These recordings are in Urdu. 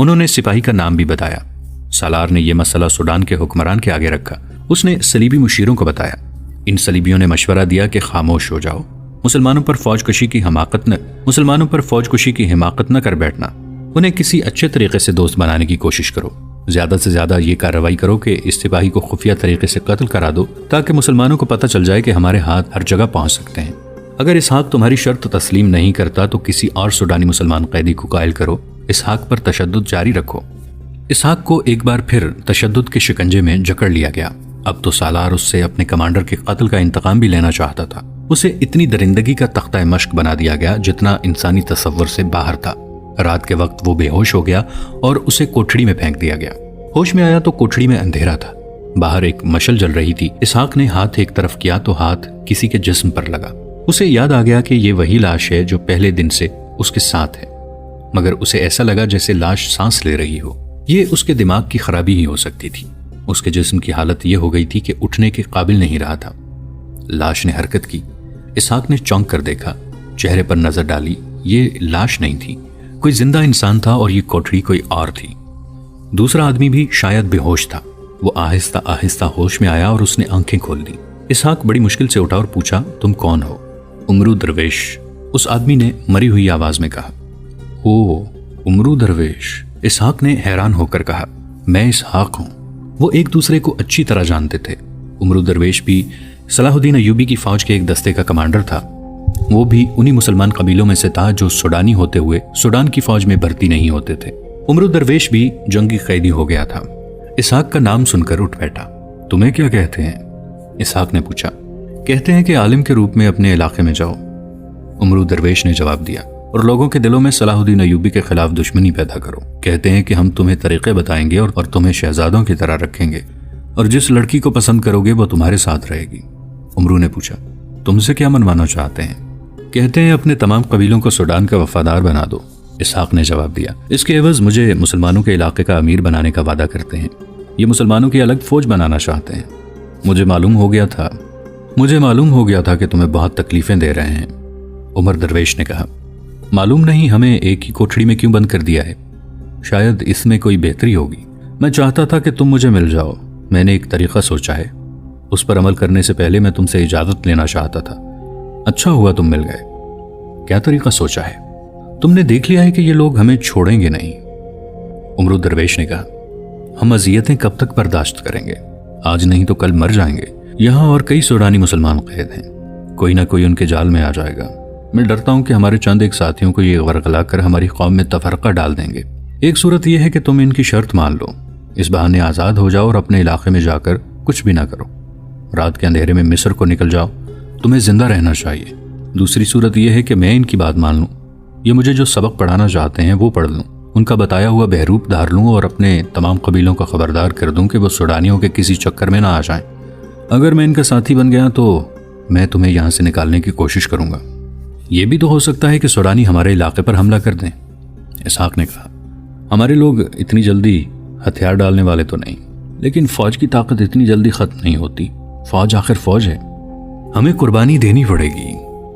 انہوں نے سپاہی کا نام بھی بتایا۔ سالار نے یہ مسئلہ سوڈان کے حکمران کے آگے رکھا۔ اس نے صلیبی مشیروں کو بتایا۔ ان صلیبیوں نے مشورہ دیا کہ خاموش ہو جاؤ، مسلمانوں پر فوج کشی کی حماقت نہ کر بیٹھنا، انہیں کسی اچھے طریقے سے دوست بنانے کی کوشش کرو، زیادہ سے زیادہ یہ کارروائی کرو کہ اس سپاہی کو خفیہ طریقے سے قتل کرا دو تاکہ مسلمانوں کو پتہ چل جائے کہ ہمارے ہاتھ ہر جگہ پہنچ سکتے ہیں۔ اگر اسحاق تمہاری شرط تسلیم نہیں کرتا تو کسی اور سوڈانی مسلمان قیدی کو قائل کرو، اسحاق پر تشدد جاری رکھو۔ اسحاق کو ایک بار پھر تشدد کے شکنجے میں جکڑ لیا گیا۔ اب تو سالار اس سے اپنے کمانڈر کے قتل کا انتقام بھی لینا چاہتا تھا۔ اسے اتنی درندگی کا تختہ مشق بنا دیا گیا جتنا انسانی تصور سے باہر تھا۔ رات کے وقت وہ بے ہوش ہو گیا اور اسے کوٹھڑی میں پھینک دیا گیا۔ ہوش میں آیا تو کوٹھڑی میں اندھیرا تھا، باہر ایک مشل جل رہی تھی۔ اسحاق نے ہاتھ ایک طرف کیا تو ہاتھ کسی کے جسم پر لگا۔ اسے یاد آ گیا کہ یہ وہی لاش ہے جو پہلے دن سے اس کے ساتھ ہے، مگر اسے ایسا لگا جیسے لاش سانس لے رہی ہو۔ یہ اس کے دماغ کی خرابی ہی ہو سکتی تھی۔ اس کے جسم کی حالت یہ ہو گئی تھی کہ اٹھنے کے قابل نہیں رہا تھا۔ لاش نے حرکت کی۔ اسحاق نے چونک کر دیکھا، چہرے پر نظر ڈالی۔ یہ لاش نہیں تھی، کوئی زندہ انسان تھا اور یہ کوٹھڑی کوئی اور تھی۔ دوسرا آدمی بھی شاید بے ہوش تھا۔ وہ آہستہ آہستہ ہوش میں آیا اور اس نے آنکھیں کھول دی۔ اسحاق بڑی مشکل سے اٹھا اور پوچھا، تم کون ہو؟ عمرو درویش، اس آدمی نے مری ہوئی آواز میں کہا۔ او عمرو درویش، اسحاق نے حیران ہو کر کہا، میں اسحاق ہوں۔ وہ ایک دوسرے کو اچھی طرح جانتے تھے۔ عمرو درویش بھی صلاح الدین ایوبی کی فوج کے ایک دستے کا کمانڈر تھا۔ وہ بھی انہی مسلمان قبیلوں میں سے تھا جو سوڈانی ہوتے ہوئے سوڈان کی فوج میں بھرتی نہیں ہوتے تھے۔ عمرو درویش بھی جنگی قیدی ہو گیا تھا۔ اسحاق کا نام سن کر اٹھ بیٹھا۔ تمہیں کیا کہتے ہیں؟ اسحاق نے پوچھا۔ کہتے ہیں کہ عالم کے روپ میں اپنے علاقے میں جاؤ، عمرو درویش نے جواب دیا، اور لوگوں کے دلوں میں صلاح الدین ایوبی کے خلاف دشمنی پیدا کرو۔ کہتے ہیں کہ ہم تمہیں طریقے بتائیں گے اور تمہیں شہزادوں کی طرح رکھیں گے، اور جس لڑکی کو پسند کرو گے وہ تمہارے ساتھ رہے گی۔ عمرو نے پوچھا، تم سے کیا منوانا چاہتے ہیں؟ کہتے ہیں اپنے تمام قبیلوں کو سوڈان کا وفادار بنا دو، اسحاق نے جواب دیا۔ اس کے عوض مجھے مسلمانوں کے علاقے کا امیر بنانے کا وعدہ کرتے ہیں۔ یہ مسلمانوں کی الگ فوج بنانا چاہتے ہیں۔ مجھے معلوم ہو گیا تھا کہ تمہیں بہت تکلیفیں دے رہے ہیں، عمر درویش نے کہا۔ معلوم نہیں ہمیں ایک ہی کوٹھڑی میں کیوں بند کر دیا ہے، شاید اس میں کوئی بہتری ہوگی۔ میں چاہتا تھا کہ تم مجھے مل جاؤ۔ میں نے ایک طریقہ سوچا ہے، اس پر عمل کرنے سے پہلے میں تم سے اجازت لینا چاہتا تھا۔ اچھا ہوا تم مل گئے۔ کیا طریقہ سوچا ہے؟ تم نے دیکھ لیا ہے کہ یہ لوگ ہمیں چھوڑیں گے نہیں، عمرو درویش نے کہا۔ ہم اذیتیں کب تک برداشت کریں گے؟ آج نہیں تو کل مر جائیں گے۔ یہاں اور کئی سوڈانی مسلمان قید ہیں، کوئی نہ کوئی ان کے جال میں آ جائے گا۔ میں ڈرتا ہوں کہ ہمارے چند ایک ساتھیوں کو یہ ورغلا کر ہماری قوم میں تفرقہ ڈال دیں گے۔ ایک صورت یہ ہے کہ تم ان کی شرط مان لو، اس بہانے آزاد ہو جاؤ اور اپنے علاقے میں جا کر کچھ بھی نہ کرو۔ رات کے اندھیرے میں مصر کو نکل جاؤ، تمہیں زندہ رہنا چاہیے۔ دوسری صورت یہ ہے کہ میں ان کی بات مان لوں، یہ مجھے جو سبق پڑھانا چاہتے ہیں وہ پڑھ لوں، ان کا بتایا ہوا بہروپ دھار لوں اور اپنے تمام قبیلوں کا خبردار کر دوں کہ وہ سوڈانیوں کے کسی چکر میں نہ آ جائیں۔ اگر میں ان کا ساتھی بن گیا تو میں تمہیں یہاں سے نکالنے کی کوشش کروں گا۔ یہ بھی تو ہو سکتا ہے کہ سوڈانی ہمارے علاقے پر حملہ کر دیں، اسحاق نے کہا۔ ہمارے لوگ اتنی جلدی ہتھیار ڈالنے والے تو نہیں، لیکن فوج کی طاقت اتنی جلدی ختم نہیں ہوتی۔ فوج آخر فوج ہے، ہمیں قربانی دینی پڑے گی،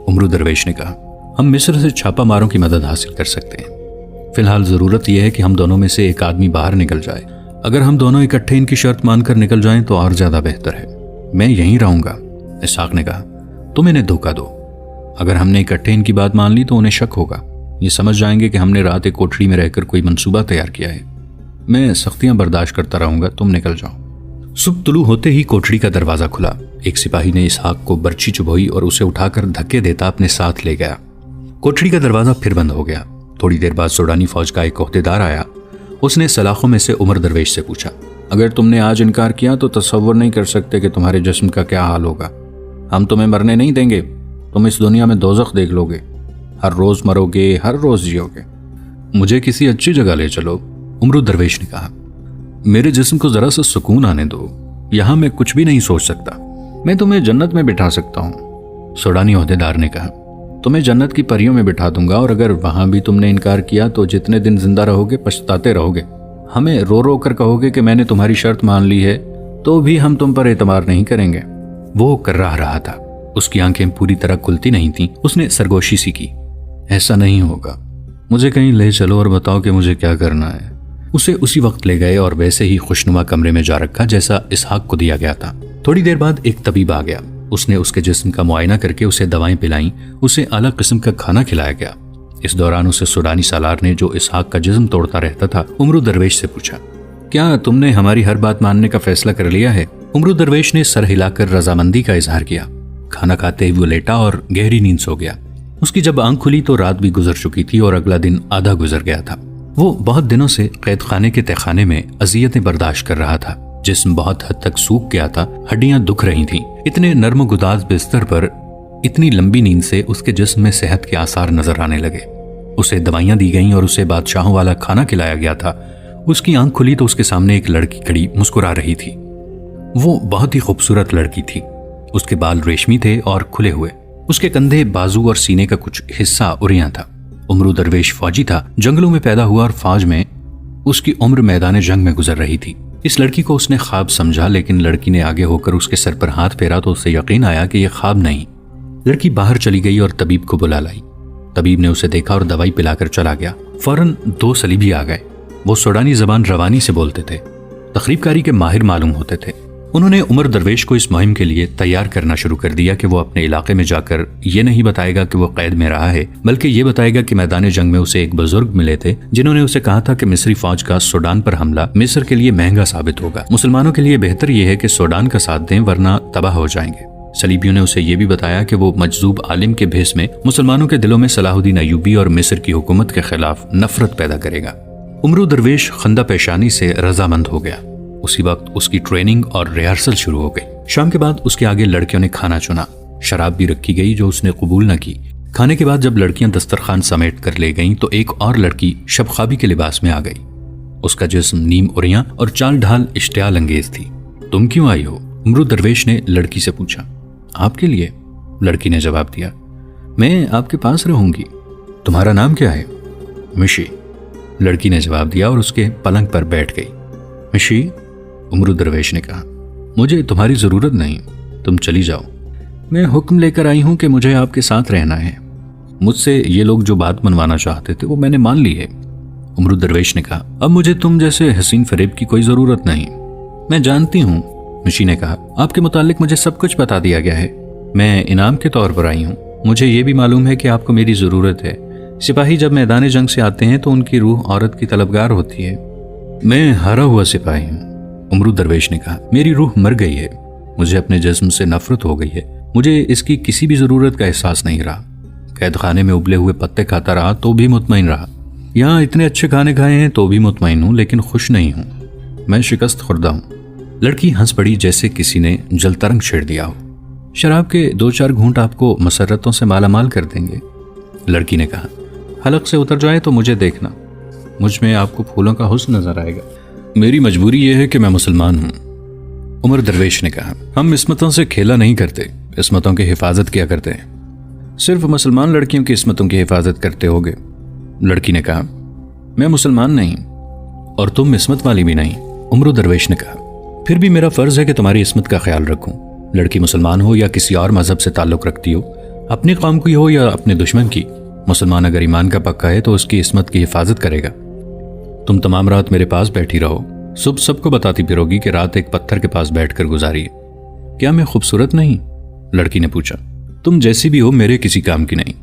عمرو درویش نے کہا۔ ہم مصر سے چھاپا ماروں کی مدد حاصل کر سکتے ہیں۔ فی الحال ضرورت یہ ہے کہ ہم دونوں میں سے ایک آدمی باہر نکل جائے۔ اگر ہم دونوں اکٹھے ان کی شرط مان کر نکل جائیں تو اور زیادہ بہتر ہے۔ میں یہیں رہوں گا، اسحاق نے کہا۔ تم انہیں دھوکہ دو، اگر ہم نے اکٹھے ان کی بات مان لی تو انہیں شک ہوگا، یہ سمجھ جائیں گے کہ ہم نے رات ایک کوٹھڑی میں رہ کر کوئی منصوبہ تیار کیا ہے۔ میں سختیاں برداشت کرتا رہوں گا، تم نکل جاؤ۔ صبح طلوع ہوتے ہی کوٹھڑی کا دروازہ کھلا۔ ایک سپاہی نے اسحاق کو برچھی چبھوئی اور اسے اٹھا کر دھکے دیتا اپنے ساتھ لے گیا۔ کوٹھڑی کا دروازہ پھر بند ہو گیا۔ تھوڑی دیر بعد سوڈانی فوج کا ایک عہدیدار آیا۔ اس نے سلاخوں میں سے عمر درویش سے پوچھا، اگر تم نے آج انکار کیا تو تصور نہیں کر سکتے کہ تمہارے جسم کا کیا حال ہوگا۔ ہم تمہیں مرنے نہیں دیں گے، تم اس دنیا میں دوزخ دیکھ لو گے، ہر روز مرو گے، ہر روز جیو گے۔ مجھے کسی اچھی جگہ لے چلو، عمرو درویش نے کہا۔ میرے جسم کو ذرا سا سکون آنے دو، یہاں میں کچھ بھی نہیں سوچ سکتا۔ میں تمہیں جنت میں بٹھا سکتا ہوں، سوڈانی عہدیدار نے کہا۔ تمہیں جنت کی پریوں میں بٹھا دوں گا، اور اگر وہاں بھی تم نے انکار کیا تو جتنے دن زندہ رہو گے پچھتاتے رہو گے۔ ہمیں رو رو کر کہو گے کہ میں نے تمہاری شرط مان لی ہے، تو بھی ہم تم پر اعتبار نہیں کریں گے۔ وہ کرراہ رہا تھا، اس کی آنکھیں پوری طرح کھلتی نہیں تھیں۔ اس نے سرگوشی سی کی، ایسا نہیں ہوگا، مجھے کہیں لے چلو اور بتاؤ کہ مجھے کیا کرنا ہے۔ اسے اسی وقت لے گئے اور ویسے ہی خوشنما کمرے میں جا رکھا جیسا اسحاق کو دیا گیا تھا۔ تھوڑی دیر بعد ایک طبیب آ گیا۔ اس نے اس کے جسم کا معائنہ کر کے اسے دوائیں پلائیں، اسے اعلیٰ قسم کا کھانا کھلایا گیا۔ اس دوران اسے سوڈانی سالار نے، جو اسحاق کا جسم توڑتا رہتا تھا، عمرو درویش سے پوچھا، کیا تم نے ہماری ہر بات ماننے کا فیصلہ کر لیا ہے؟ عمرو درویش نے سر ہلا کر رضامندی کا اظہار کیا۔ کھانا کھاتے ہی وہ لیٹا اور گہری نیند سو گیا۔ اس کی جب آنکھ کھلی تو رات بھی گزر چکی تھی اور اگلا دن آدھا گزر گیا تھا۔ وہ بہت دنوں سے قید خانے کے تہخانے میں اذیتیں برداشت کر رہا تھا۔ جسم بہت حد تک سوکھ گیا تھا، ہڈیاں دکھ رہی تھیں۔ اتنے نرم و گداز بستر پر اتنی لمبی نیند سے اس کے جسم میں صحت کے آثار نظر آنے لگے۔ اسے دوائیاں دی گئیں اور اسے بادشاہوں والا کھانا کھلایا گیا تھا۔ اس کی آنکھ کھلی تو اس کے سامنے ایک لڑکی کھڑی مسکرا رہی تھی۔ وہ بہت ہی خوبصورت لڑکی تھی۔ اس کے بال ریشمی تھے اور کھلے ہوئے۔ اس کے کندھے، بازو اور سینے کا کچھ حصہ اریاں تھا۔ عمرو درویش فوجی تھا، جنگلوں میں پیدا ہوا اور فوج میں اس کی عمر میدان جنگ میں گزر رہی تھی۔ اس لڑکی کو اس نے خواب سمجھا، لیکن لڑکی نے آگے ہو کر اس کے سر پر ہاتھ پھیرا تو اسے یقین آیا کہ یہ خواب نہیں۔ لڑکی باہر چلی گئی اور طبیب کو بلا لائی۔ طبیب نے اسے دیکھا اور دوائی پلا کر چلا گیا۔ فوراً 2 صلیبی آ گئے۔ وہ سوڈانی زبان روانی سے بولتے تھے، تخریب کاری کے ماہر معلوم ہوتے تھے۔ انہوں نے عمر درویش کو اس مہم کے لیے تیار کرنا شروع کر دیا کہ وہ اپنے علاقے میں جا کر یہ نہیں بتائے گا کہ وہ قید میں رہا ہے، بلکہ یہ بتائے گا کہ میدان جنگ میں اسے ایک بزرگ ملے تھے جنہوں نے اسے کہا تھا کہ مصری فوج کا سوڈان پر حملہ مصر کے لیے مہنگا ثابت ہوگا۔ مسلمانوں کے لیے بہتر یہ ہے کہ سوڈان کا ساتھ دیں، ورنہ تباہ ہو جائیں گے۔ صلیبیوں نے اسے یہ بھی بتایا کہ وہ مجذوب عالم کے بھیس میں مسلمانوں کے دلوں میں صلاح الدین ایوبی اور مصر کی حکومت کے خلاف نفرت پیدا کرے گا۔ عمرو درویش خندہ پیشانی سے رضامند ہو گیا۔ اسی وقت اس کی ٹریننگ اور ریہرسل شروع ہو گئی۔ شام کے بعد اس کے آگے لڑکیوں نے کھانا چنا۔ شراب بھی رکھی گئی جو اس نے قبول نہ کی۔ کھانے کے بعد جب لڑکیاں دسترخوان سمیٹ کر لے گئیں تو ایک اور لڑکی شب خوابی کے لباس میں آ گئی۔ اس کا جسم نیم اریاں اور چال ڈھال اشتعال انگیز تھی۔ تم کیوں آئی ہو؟ عمرو درویش نے لڑکی سے پوچھا۔ آپ کے لیے، لڑکی نے جواب دیا۔ میں آپ کے پاس رہوں گی۔ تمہارا نام کیا ہے؟ مشی، لڑکی نے جواب دیا اور اس کے پلنگ پر بیٹھ گئی۔ مشی، عمرو درویش نے کہا، مجھے تمہاری ضرورت نہیں، تم چلی جاؤ۔ میں حکم لے کر آئی ہوں کہ مجھے آپ کے ساتھ رہنا ہے۔ مجھ سے یہ لوگ جو بات منوانا چاہتے تھے وہ میں نے مان لی ہے۔ عمرو درویش نے کہا، اب مجھے تم جیسے حسین فریب کی کوئی ضرورت نہیں۔ میں جانتی ہوں، مشی نے کہا، آپ کے متعلق مجھے سب کچھ بتا دیا گیا ہے۔ میں انعام کے طور پر آئی ہوں۔ مجھے یہ بھی معلوم ہے کہ آپ کو میری ضرورت ہے۔ سپاہی جب میدان جنگ سے آتے ہیں تو ان کی روح عورت کی طلبگار ہوتی ہے۔ میں ہارا ہوا سپاہی ہوں، عمرو درویش نے کہا۔ میری روح مر گئی ہے، مجھے اپنے جسم سے نفرت ہو گئی ہے۔ مجھے اس کی کسی بھی ضرورت کا احساس نہیں رہا۔ قید خانے میں ابلے ہوئے پتے کھاتا رہا تو بھی مطمئن رہا۔ یہاں اتنے اچھے کھانے کھائے ہیں تو بھی مطمئن ہوں، لیکن خوش نہیں ہوں۔ میں شکست خوردہ ہوں۔ لڑکی ہنس پڑی جیسے کسی نے جل ترنگ چھیڑ دیا ہو۔ شراب کے 2-4 گھونٹ آپ کو مسرتوں سے مالا مال کر دیں گے، لڑکی نے کہا۔ حلق سے اتر جائے تو مجھے دیکھنا، مجھ میں آپ کو پھولوں کا حسن نظر آئے گا۔ میری مجبوری یہ ہے کہ میں مسلمان ہوں، عمر درویش نے کہا۔ ہم عصمتوں سے کھیلا نہیں کرتے، عصمتوں کی حفاظت کیا کرتے ہیں۔ صرف مسلمان لڑکیوں کی عصمتوں کی حفاظت کرتے ہوگے، لڑکی نے کہا۔ میں مسلمان نہیں اور تم عصمت والی بھی نہیں، عمر درویش نے کہا۔ پھر بھی میرا فرض ہے کہ تمہاری عصمت کا خیال رکھوں، لڑکی مسلمان ہو یا کسی اور مذہب سے تعلق رکھتی ہو، اپنی قوم کی ہو یا اپنے دشمن کی۔ مسلمان اگر ایمان کا پکا ہے تو اس کی عصمت کی حفاظت کرے گا۔ تم تمام رات میرے پاس بیٹھی رہو، صبح سب کو بتاتی پھرو گی کہ رات ایک پتھر کے پاس بیٹھ کر گزاری ہے۔ کیا میں خوبصورت نہیں؟ لڑکی نے پوچھا۔ تم جیسی بھی ہو میرے کسی کام کی نہیں،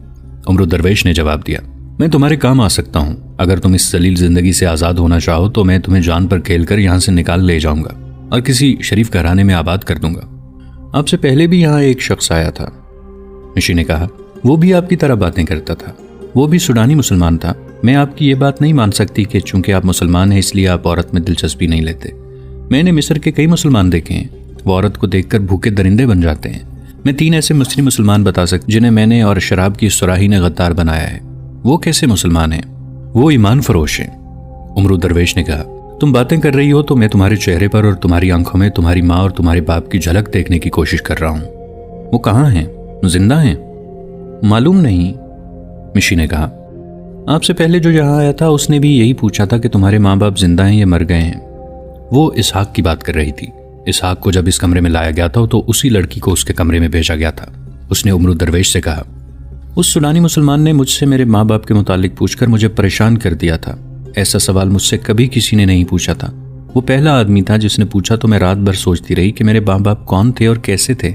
عمرو درویش نے جواب دیا۔ میں تمہارے کام آ سکتا ہوں۔ اگر تم اس ذلیل زندگی سے آزاد ہونا چاہو تو میں تمہیں جان پر کھیل کر یہاں سے نکال لے جاؤں گا اور کسی شریف گھرانے میں آباد کر دوں گا۔ آپ سے پہلے بھی یہاں ایک شخص آیا تھا، مشی نے کہا۔ وہ بھی آپ کی طرح باتیں کرتا تھا، وہ بھی سوڈانی مسلمان تھا۔ میں آپ کی یہ بات نہیں مان سکتی کہ چونکہ آپ مسلمان ہیں اس لیے آپ عورت میں دلچسپی نہیں لیتے۔ میں نے مصر کے کئی مسلمان دیکھے ہیں، وہ عورت کو دیکھ کر بھوکے درندے بن جاتے ہیں۔ میں 3 ایسے مصری مسلمان بتا سکتا جنہیں میں نے اور شراب کی سراہی نے غدار بنایا ہے۔ وہ کیسے مسلمان ہیں؟ وہ ایمان فروش ہیں، عمرو درویش نے کہا۔ تم باتیں کر رہی ہو تو میں تمہارے چہرے پر اور تمہاری آنکھوں میں تمہاری ماں اور تمہارے باپ کی جھلک دیکھنے کی کوشش کر رہا ہوں۔ وہ کہاں ہیں؟ زندہ ہیں؟ معلوم نہیں، مشی نے کہا۔ آپ سے پہلے جو یہاں آیا تھا اس نے بھی یہی پوچھا تھا کہ تمہارے ماں باپ زندہ ہیں یا مر گئے ہیں۔ وہ اسحاق کی بات کر رہی تھی۔ اسحاق کو جب اس کمرے میں لایا گیا تھا تو اسی لڑکی کو اس کے کمرے میں بھیجا گیا تھا۔ اس نے عمرو درویش سے کہا، اس سوڈانی مسلمان نے مجھ سے میرے ماں باپ کے متعلق پوچھ کر مجھے پریشان کر دیا تھا۔ ایسا سوال مجھ سے کبھی کسی نے نہیں پوچھا تھا۔ وہ پہلا آدمی تھا جس نے پوچھا تو میں رات بھر سوچتی رہی کہ میرے ماں باپ کون تھے اور کیسے تھے۔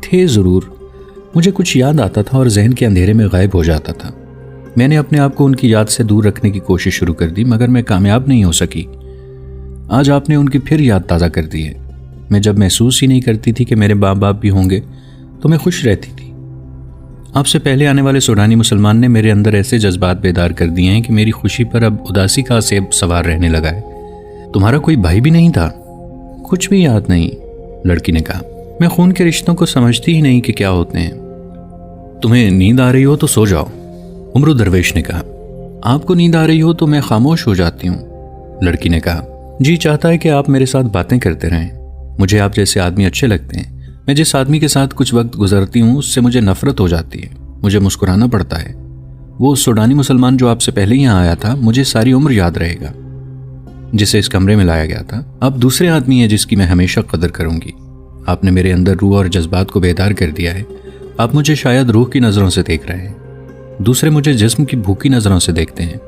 تھے ضرور، مجھے کچھ یاد آتا تھا اور ذہن کے اندھیرے میں غائب ہو جاتا تھا۔ میں نے اپنے آپ کو ان کی یاد سے دور رکھنے کی کوشش شروع کر دی، مگر میں کامیاب نہیں ہو سکی۔ آج آپ نے ان کی پھر یاد تازہ کر دی ہے۔ میں جب محسوس ہی نہیں کرتی تھی کہ میرے ماں باپ بھی ہوں گے تو میں خوش رہتی تھی۔ آپ سے پہلے آنے والے سوڈانی مسلمان نے میرے اندر ایسے جذبات بیدار کر دیے ہیں کہ میری خوشی پر اب اداسی کا سیب سوار رہنے لگا ہے۔ تمہارا کوئی بھائی بھی نہیں تھا؟ کچھ بھی یاد نہیں، لڑکی نے کہا۔ میں خون کے رشتوں کو سمجھتی ہی نہیں کہ کیا ہوتے ہیں۔ تمہیں نیند آ رہی ہو تو سو جاؤ، عمرو درویش نے کہا۔ آپ کو نیند آ رہی ہو تو میں خاموش ہو جاتی ہوں، لڑکی نے کہا۔ جی چاہتا ہے کہ آپ میرے ساتھ باتیں کرتے رہیں۔ مجھے آپ جیسے آدمی اچھے لگتے ہیں۔ میں جس آدمی کے ساتھ کچھ وقت گزرتی ہوں اس سے مجھے نفرت ہو جاتی ہے، مجھے مسکرانا پڑتا ہے۔ وہ سوڈانی مسلمان جو آپ سے پہلے یہاں آیا تھا مجھے ساری عمر یاد رہے گا، جسے اس کمرے میں لایا گیا تھا۔ آپ دوسرے آدمی ہیں جس کی میں ہمیشہ قدر کروں گی۔ آپ نے میرے اندر روح اور جذبات کو بیدار کر دیا ہے۔ آپ مجھے شاید روح کی نظروں سے دیکھ رہے ہیں، دوسرے مجھے جسم کی بھوکی نظروں سے دیکھتے ہیں۔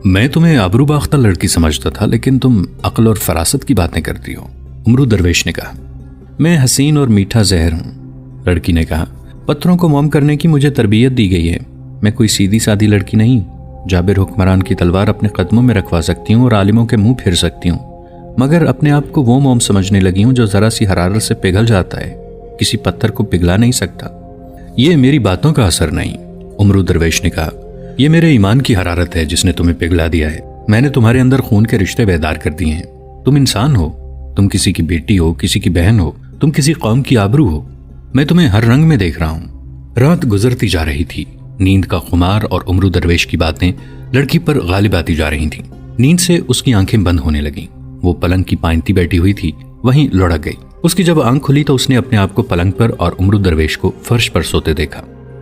میں تمہیں آبرو باختہ لڑکی سمجھتا تھا، لیکن تم عقل اور فراست کی باتیں کرتی ہو، عمرو درویش نے کہا۔ میں حسین اور میٹھا زہر ہوں، لڑکی نے کہا۔ پتھروں کو موم کرنے کی مجھے تربیت دی گئی ہے۔ میں کوئی سیدھی سادھی لڑکی نہیں۔ جابر حکمران کی تلوار اپنے قدموں میں رکھوا سکتی ہوں اور عالموں کے منہ پھیر سکتی ہوں، مگر اپنے آپ کو وہ موم سمجھنے لگی ہوں جو ذرا سی حرارت سے پگھل جاتا ہے، کسی پتھر کو پگھلا نہیں سکتا۔ یہ میری باتوں کا اثر نہیں، عمرو درویش نے کہا، یہ میرے ایمان کی حرارت ہے جس نے تمہیں پگھلا دیا ہے۔ میں نے تمہارے اندر خون کے رشتے بیدار کر دیے ہیں۔ تم انسان ہو، تم کسی کی بیٹی ہو، کسی کی بہن ہو، تم کسی قوم کی آبرو ہو۔ میں تمہیں ہر رنگ میں دیکھ رہا ہوں۔ رات گزرتی جا رہی تھی، نیند کا خمار اور عمرو درویش کی باتیں لڑکی پر غالب آتی جا رہی تھیں۔ نیند سے اس کی آنکھیں بند ہونے لگیں۔ وہ پلنگ کی پائنتی بیٹھی ہوئی تھی، وہیں لڑک گئی۔ اس کی جب آنکھ کھلی تو اس نے اپنے آپ کو پلنگ پر اور عمرو درویش کو فرش پر سوتے دیکھا۔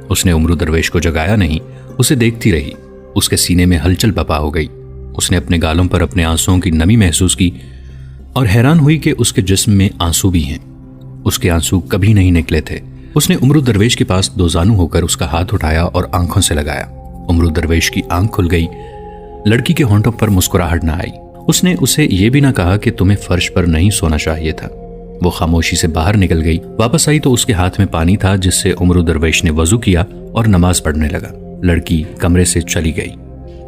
اس نے عمرو درویش کو جگایا نہیں، اسے دیکھتی رہی۔ اس کے سینے میں ہلچل بپا ہو گئی۔ اس نے اپنے گالوں پر اپنے آنسوؤں کی نمی محسوس کی اور حیران ہوئی کہ اس کے جسم میں آنسو بھی ہیں۔ اس کے آنسو کبھی نہیں نکلے تھے۔ اس نے عمرو درویش کے پاس دو زانو ہو کر اس کا ہاتھ اٹھایا اور آنکھوں سے لگایا۔ عمرو درویش کی آنکھ کھل گئی۔ لڑکی کے ہونٹوں پر مسکراہٹ نہ آئی۔ اس نے اسے یہ بھی نہ کہا کہ تمہیں فرش پر نہیں سونا چاہیے تھا۔ وہ خاموشی سے باہر نکل گئی۔ واپس آئی تو اس کے ہاتھ میں پانی تھا جس سے عمرو درویش نے وضو کیا اور نماز پڑھنے لگا۔ لڑکی کمرے سے چلی گئی۔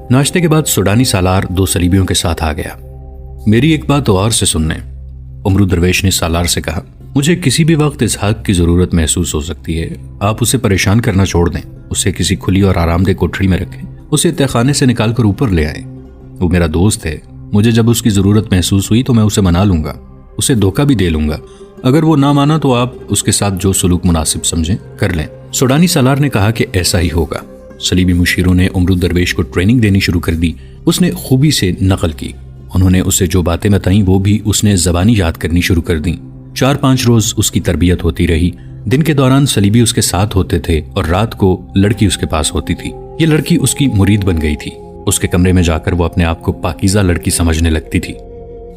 ناشتے کے بعد سوڈانی سالار دو صلیبیوں کے ساتھ آ گیا۔ میری ایک بات غور سے سننے، عمرو درویش نے سالار سے کہا۔ مجھے کسی بھی وقت اسحاق کی ضرورت محسوس ہو سکتی ہے۔ آپ اسے پریشان کرنا چھوڑ دیں، اسے کسی کھلی اور آرام دہ کوٹھری میں رکھیں، اسے تہخانے سے نکال کر اوپر لے آئیں۔ وہ میرا دوست ہے، مجھے جب اس کی ضرورت محسوس ہوئی تو میں اسے منا لوں گا، اسے دھوکہ بھی دے لوں گا۔ اگر وہ نہ مانا تو آپ اس کے ساتھ جو سلوک مناسب سمجھیں کر لیں۔ سوڈانی سالار نے کہا کہ ایسا ہی ہوگا۔ صلیبی مشیروں نے عمرو درویش کو ٹریننگ دینی شروع کر دی۔ اس نے خوبی سے نقل کی۔ انہوں نے اسے جو باتیں بتائیں وہ بھی اس نے زبانی یاد کرنی شروع کر دیں۔ 4-5 روز اس کی تربیت ہوتی رہی۔ دن کے دوران صلیبی اس کے ساتھ ہوتے تھے اور رات کو لڑکی اس کے پاس ہوتی تھی۔ یہ لڑکی اس کی مرید بن گئی تھی۔ اس کے کمرے میں جا کر وہ اپنے آپ کو پاکیزہ لڑکی سمجھنے لگتی تھی۔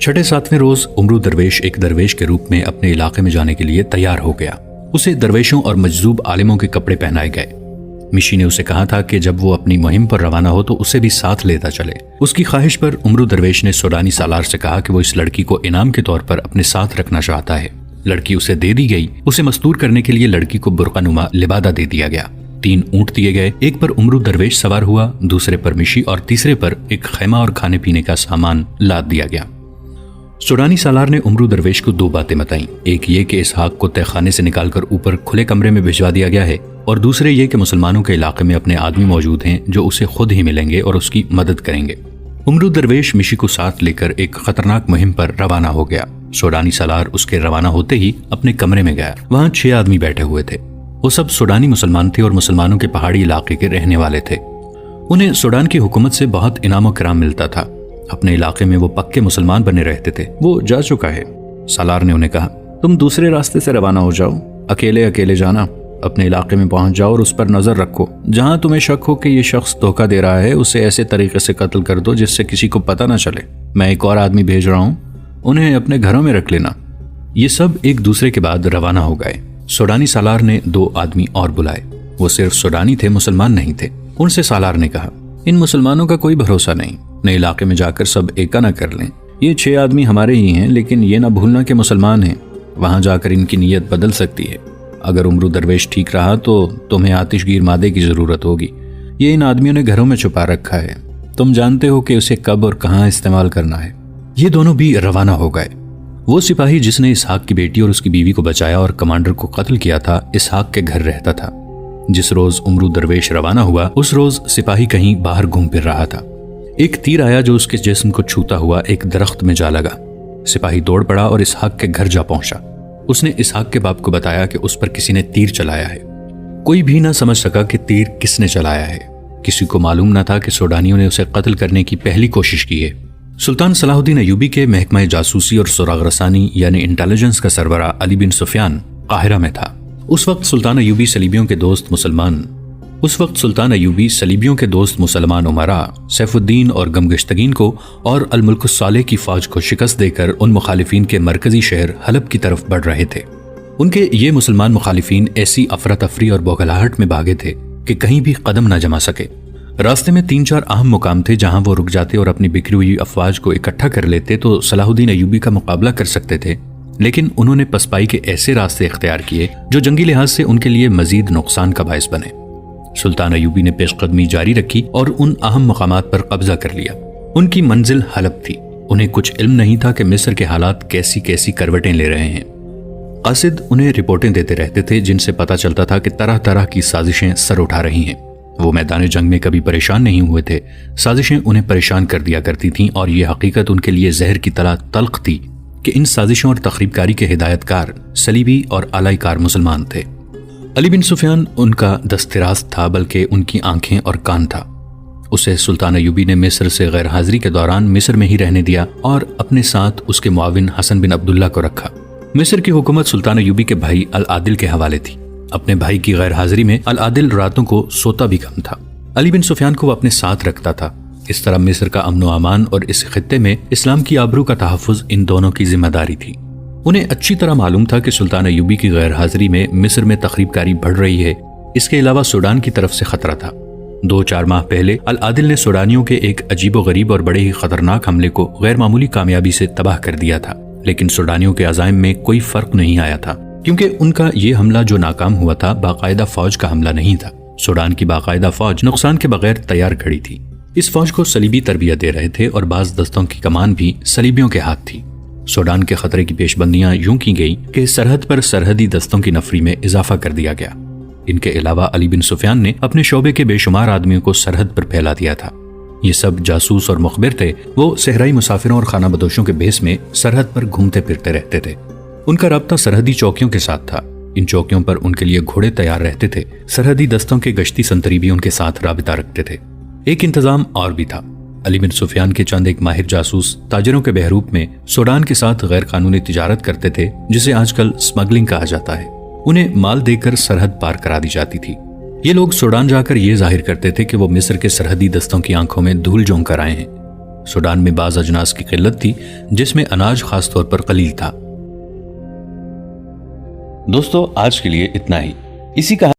6-7ویں روز عمرو درویش ایک درویش کے روپ میں اپنے علاقے میں جانے کے لیے تیار ہو گیا۔ اسے درویشوں اور مجذوب عالموں کے کپڑے پہنائے گئے۔ مشی نے اسے کہا تھا کہ جب وہ اپنی مہم پر روانہ ہو تو اسے بھی ساتھ لیتا چلے۔ اس کی خواہش پر عمرو درویش نے سوڈانی سالار سے کہا کہ وہ اس لڑکی کو انعام کے طور پر اپنے ساتھ رکھنا چاہتا ہے۔ لڑکی اسے دے دی گئی۔ اسے مستور کرنے کے لیے لڑکی کو برقع نما لبادہ دے دیا گیا۔ 3 اونٹ دیے گئے، ایک پر عمرو درویش سوار ہوا، دوسرے پر مشی اور تیسرے پر ایک خیمہ اور کھانے پینے کا سامان لاد دیا گیا۔ سوڈانی سالار نے عمرو درویش کو 2 باتیں بتائیں، ایک یہ کہ اسحاق کو تہخانے سے نکال کر اوپر کھلے کمرے میں بھجوا دیا گیا ہے، اور دوسرے یہ کہ مسلمانوں کے علاقے میں اپنے آدمی موجود ہیں جو اسے خود ہی ملیں گے اور اس کی مدد کریں گے۔ عمرو درویش مشی کو ساتھ لے کر ایک خطرناک مہم پر روانہ ہو گیا۔ سوڈانی سالار اس کے روانہ ہوتے ہی اپنے کمرے میں گیا۔ وہاں 6 آدمی بیٹھے ہوئے تھے۔ وہ سب سوڈانی مسلمان تھے اور مسلمانوں کے پہاڑی علاقے کے رہنے والے تھے۔ انہیں سوڈان کی حکومت سے بہت انعام و کرام ملتا تھا۔ اپنے علاقے میں وہ پکے مسلمان بنے رہتے تھے۔ وہ جا چکا ہے، سالار نے انہیں کہا۔ تم دوسرے راستے سے روانہ ہو جاؤ، اکیلے جانا، اپنے علاقے میں پہنچ جاؤ اور اس پر نظر رکھو۔ جہاں تمہیں شک ہو کہ یہ شخص دھوکہ دے رہا ہے اسے ایسے طریقے سے قتل کر دو جس سے کسی کو پتہ نہ چلے۔ میں ایک اور آدمی بھیج رہا ہوں، انہیں اپنے گھروں میں رکھ لینا۔ یہ سب ایک دوسرے کے بعد روانہ ہو گئے۔ سوڈانی سالار نے 2 آدمی اور بلائے۔ وہ صرف سوڈانی تھے، مسلمان نہیں تھے۔ ان سے سالار نے کہا، ان مسلمانوں کا کوئی بھروسہ نہیں، اپنے علاقے میں جا کر سب ایکا نہ کر لیں۔ یہ 6 آدمی ہمارے ہی ہیں، لیکن یہ نہ بھولنا کہ مسلمان ہیں، وہاں جا کر ان کی نیت بدل سکتی ہے۔ اگر عمرو درویش ٹھیک رہا تو تمہیں آتش گیر مادے کی ضرورت ہوگی، یہ ان آدمیوں نے گھروں میں چھپا رکھا ہے، تم جانتے ہو کہ اسے کب اور کہاں استعمال کرنا ہے۔ یہ دونوں بھی روانہ ہو گئے۔ وہ سپاہی جس نے اسحاق کی بیٹی اور اس کی بیوی کو بچایا اور کمانڈر کو قتل کیا تھا، اسحاق کے گھر رہتا تھا۔ جس روز عمرو درویش روانہ ہوا اس روز سپاہی کہیں باہر گھوم پھر رہا تھا۔ ایک تیر آیا جو اس کے جسم کو چھوتا ہوا ایک درخت میں جا لگا۔ سپاہی دوڑ پڑا اور اسحاق کے گھر جا پہنچا۔ اس نے اسحاق کے باپ کو بتایا کہ اس پر کسی نے تیر چلایا ہے۔ کوئی بھی نہ سمجھ سکا کہ تیر کس نے چلایا ہے۔ کسی کو معلوم نہ تھا کہ سوڈانیوں نے اسے قتل کرنے کی پہلی کوشش کی ہے۔ سلطان صلاح الدین ایوبی کے محکمہ جاسوسی اور سراغ رسانی یعنی انٹیلیجنس کا سربراہ علی بن سفیان قاہرہ میں تھا۔ اس وقت سلطان ایوبی صلیبیوں کے دوست مسلمان امراء سیف الدین اور گمگشتگین کو اور الملک الصالح کی فوج کو شکست دے کر ان مخالفین کے مرکزی شہر حلب کی طرف بڑھ رہے تھے۔ ان کے یہ مسلمان مخالفین ایسی افراتفری اور بوگھلاہٹ میں بھاگے تھے کہ کہیں بھی قدم نہ جما سکے۔ راستے میں 3-4 اہم مقام تھے جہاں وہ رک جاتے اور اپنی بکھری ہوئی افواج کو اکٹھا کر لیتے تو صلاح الدین ایوبی کا مقابلہ کر سکتے تھے، لیکن انہوں نے پسپائی کے ایسے راستے اختیار کیے جو جنگی لحاظ سے ان کے لیے مزید نقصان کا باعث بنے۔ سلطان ایوبی نے پیش قدمی جاری رکھی اور ان اہم مقامات پر قبضہ کر لیا۔ ان کی منزل حلب تھی۔ انہیں کچھ علم نہیں تھا کہ مصر کے حالات کیسی کیسی کروٹیں لے رہے ہیں۔ قاصد انہیں رپورٹیں دیتے رہتے تھے جن سے پتہ چلتا تھا کہ طرح طرح کی سازشیں سر اٹھا رہی ہیں۔ وہ میدان جنگ میں کبھی پریشان نہیں ہوئے تھے، سازشیں انہیں پریشان کر دیا کرتی تھیں، اور یہ حقیقت ان کے لیے زہر کی طرح تلخ تھی کہ ان سازشوں اور تخریب کاری کے ہدایت کار صلیبی اور آلائی کار مسلمان تھے۔ علی بن سفیان ان کا دست راست تھا، بلکہ ان کی آنکھیں اور کان تھا۔ اسے سلطان ایوبی نے مصر سے غیر حاضری کے دوران مصر میں ہی رہنے دیا اور اپنے ساتھ اس کے معاون حسن بن عبداللہ کو رکھا۔ مصر کی حکومت سلطان ایوبی کے بھائی العادل کے حوالے تھی۔ اپنے بھائی کی غیر حاضری میں العادل راتوں کو سوتا بھی کم تھا۔ علی بن سفیان کو وہ اپنے ساتھ رکھتا تھا۔ اس طرح مصر کا امن و امان اور اس خطے میں اسلام کی آبرو کا تحفظ ان دونوں کی ذمہ داری تھی۔ انہیں اچھی طرح معلوم تھا کہ سلطان ایوبی کی غیر حاضری میں مصر میں تخریب کاری بڑھ رہی ہے۔ اس کے علاوہ سوڈان کی طرف سے خطرہ تھا۔ 2-4 ماہ پہلے العادل نے سوڈانیوں کے ایک عجیب و غریب اور بڑے ہی خطرناک حملے کو غیر معمولی کامیابی سے تباہ کر دیا تھا، لیکن سوڈانیوں کے عزائم میں کوئی فرق نہیں آیا تھا، کیونکہ ان کا یہ حملہ جو ناکام ہوا تھا باقاعدہ فوج کا حملہ نہیں تھا۔ سوڈان کی باقاعدہ فوج نقصان کے بغیر تیار کھڑی تھی۔ اس فوج کو صلیبی تربیت دے رہے تھے اور بعض دستوں کی کمان بھی صلیبیوں کے ہاتھ تھی۔ سوڈان کے خطرے کی پیش بندیاں یوں کی گئیں کہ سرحد پر سرحدی دستوں کی نفری میں اضافہ کر دیا گیا۔ ان کے علاوہ علی بن سفیان نے اپنے شعبے کے بے شمار آدمیوں کو سرحد پر پھیلا دیا تھا۔ یہ سب جاسوس اور مخبر تھے۔ وہ صحرائی مسافروں اور خانہ بدوشوں کے بھیس میں سرحد پر گھومتے پھرتے رہتے تھے۔ ان کا رابطہ سرحدی چوکیوں کے ساتھ تھا۔ ان چوکیوں پر ان کے لیے گھوڑے تیار رہتے تھے۔ سرحدی دستوں کے گشتی سنتری بھی ان کے ساتھ رابطہ رکھتے تھے۔ ایک انتظام اور بھی تھا۔ علی بن سفیان کے چند ایک ماہر جاسوس تاجروں کے بحروپ میں سوڈان کے ساتھ غیر قانونی تجارت کرتے تھے، جسے آج کل اسمگلنگ کہا جاتا ہے۔ انہیں مال دے کر سرحد پار کرا دی جاتی تھی۔ یہ لوگ سوڈان جا کر یہ ظاہر کرتے تھے کہ وہ مصر کے سرحدی دستوں کی آنکھوں میں دھول جھونک کر آئے ہیں۔ سوڈان میں بعض اجناس کی قلت تھی، جس میں اناج خاص طور پر قلیل تھا۔ دوستو، آج کے لیے اتنا ہی۔ اسی کہانی